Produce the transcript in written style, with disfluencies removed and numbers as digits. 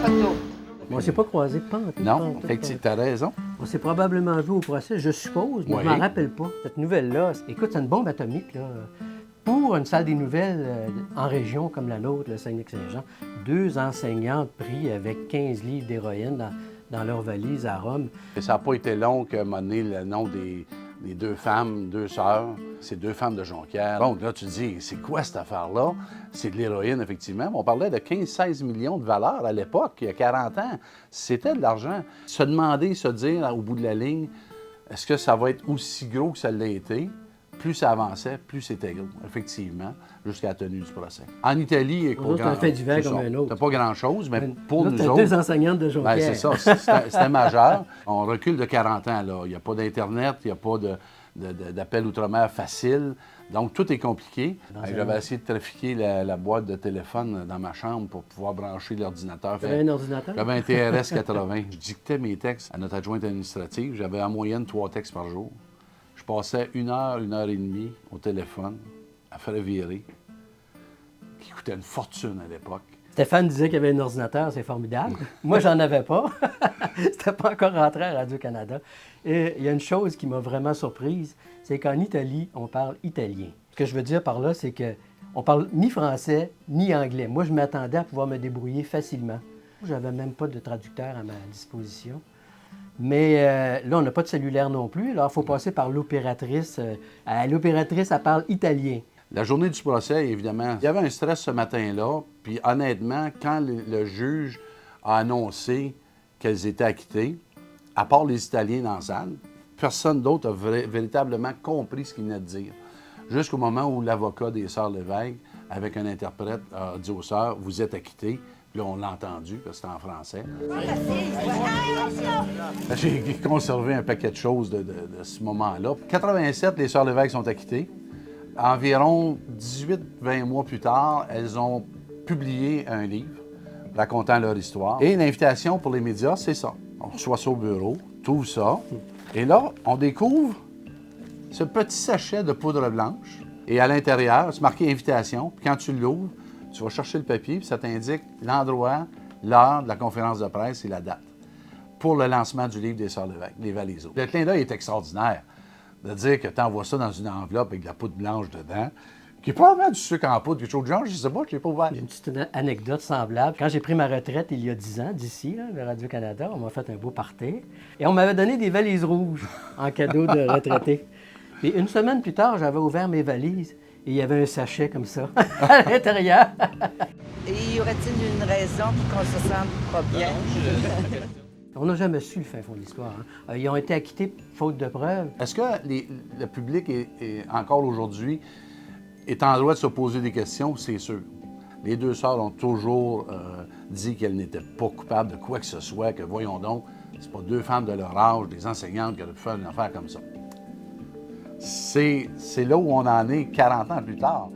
Photo. On ne s'est pas croisés, pas en tout. Non, effectivement, tu as raison. On s'est probablement vu au procès, je suppose, mais Oui. je m'en rappelle pas. Cette nouvelle-là, écoute, c'est une bombe atomique, là. Pour une salle des nouvelles en région comme la nôtre, le Saguenay-Saint-Jean, 2 enseignantes pris avec 15 livres d'héroïne dans leur valise à Rome. Et ça n'a pas été long que m'a donné le nom des 2 femmes, 2 sœurs. C'est 2 femmes de Jonquière. Donc là, tu te dis, c'est quoi cette affaire-là? C'est de l'héroïne, effectivement. On parlait de 15-16 millions de valeurs à l'époque, il y a 40 ans. C'était de l'argent. Se demander, se dire, au bout de la ligne, est-ce que ça va être aussi gros que ça l'a été? Plus ça avançait, plus c'était gros, effectivement, jusqu'à la tenue du procès. En Italie, il n'y a pas C'est un fait divers comme un autre. T'as pas grand-chose, mais pour nous T'as autres... 2 enseignantes de Jonquière. Bien, c'est ça, c'était majeur. On recule de 40 ans, là. Il n'y a pas d'Internet, il n'y a pas d'appel outre-mer facile. Donc, tout est compliqué. J'avais essayé de trafiquer la boîte de téléphone dans ma chambre pour pouvoir brancher l'ordinateur. T'avais un ordinateur? J'avais un TRS 80. Je dictais mes textes à notre adjointe administrative. J'avais en moyenne 3 textes par jour. Je passais 1 heure et demie au téléphone à faire virer, qui coûtait une fortune à l'époque. Stéphane disait qu'il y avait un ordinateur, c'est formidable. Moi, j'en avais pas. C'était pas encore rentré à Radio-Canada. Et il y a une chose qui m'a vraiment surprise, c'est qu'en Italie, on parle italien. Ce que je veux dire par là, c'est qu'on parle ni français ni anglais. Moi, je m'attendais à pouvoir me débrouiller facilement. J'avais même pas de traducteur à ma disposition. Mais là, on n'a pas de cellulaire non plus. Alors, il faut passer par l'opératrice. L'opératrice, elle parle italien. La journée du procès, évidemment, il y avait un stress ce matin-là. Puis honnêtement, quand le juge a annoncé qu'elles étaient acquittées, à part les Italiens dans la salle, personne d'autre a véritablement compris ce qu'il venait de dire. Jusqu'au moment où l'avocat des Sœurs Lévesque, avec un interprète, a dit aux sœurs, « Vous êtes acquittées ». Puis là, on l'a entendu, parce que c'était en français. J'ai conservé un paquet de choses de ce moment-là. En 87, les Sœurs Lévesque sont acquittées. Environ 18-20 mois plus tard, elles ont publié un livre racontant leur histoire. Et l'invitation pour les médias, c'est ça. On reçoit ça au bureau, tout ça. Et là, on découvre ce petit sachet de poudre blanche. Et à l'intérieur, c'est marqué « Invitation ». Puis quand tu l'ouvres, tu vas chercher le papier, puis ça t'indique l'endroit, l'heure de la conférence de presse et la date pour le lancement du livre des Sœurs Lévesque, Les Valaiseaux. Le clin d'œil est extraordinaire de dire que tu envoies ça dans une enveloppe avec de la poudre blanche dedans, qui est probablement du sucre en poudre, quelque chose de genre, je ne sais pas, je ne l'ai pas ouvert. J'ai une petite anecdote semblable. Quand j'ai pris ma retraite il y a 10 ans, d'ici, là, de Radio-Canada, on m'a fait un beau party. Et on m'avait donné des valises rouges en cadeau de retraité. Et une semaine plus tard, j'avais ouvert mes valises et il y avait un sachet comme ça à l'intérieur. Et y aurait-il une raison pour qu'on se sente pas bien? On n'a jamais su le fin fond de l'histoire. Hein. Ils ont été acquittés faute de preuves. Est-ce que le public est encore aujourd'hui est en droit de se poser des questions? C'est sûr. Les 2 sœurs ont toujours dit qu'elles n'étaient pas coupables de quoi que ce soit, que voyons donc, c'est pas 2 femmes de leur âge, des enseignantes qui auraient pu faire une affaire comme ça. C'est là où on en est 40 ans plus tard.